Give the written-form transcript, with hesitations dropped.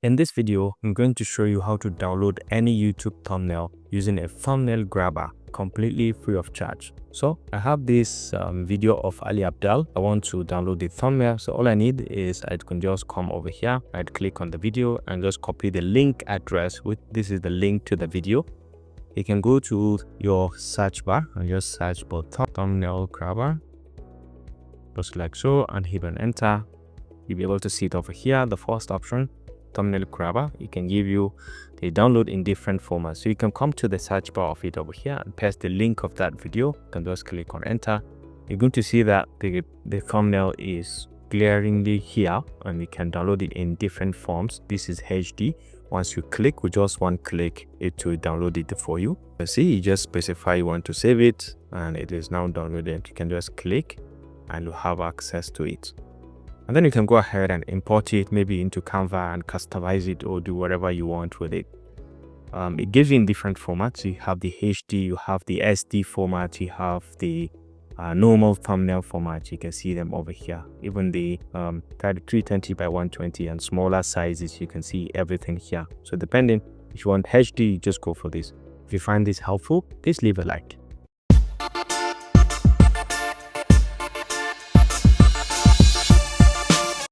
In this video, I'm going to show you how to download any YouTube thumbnail using a thumbnail grabber completely free of charge. So I have this video of Ali Abdal. I want to download the thumbnail. So all I need is I can just come over here, I'd click on the video and just copy the link address. This is the link to the video. You can go to your search bar and just search for thumbnail grabber, just like so, and hit on enter. You'll be able to see it over here, the first option, thumbnail grabber. It can give you the download in different formats. So you can come to the search bar of it over here and paste the link of that video. You can just click on enter. You're going to see that the thumbnail is glaringly here and you can download it in different forms. This is HD. Once you click with just one click, it will download it for you. You see, you just specify you want to save it and it is now downloaded. You can just click and you have access to it. And then you can go ahead and import it maybe into Canva and customize it or do whatever you want with it. It gives you in different formats. You have the HD, you have the SD format, you have the normal thumbnail format. You can see them over here. Even the 320 by 120 and smaller sizes, you can see everything here. So depending if you want HD, just go for this. If you find this helpful, please leave a like.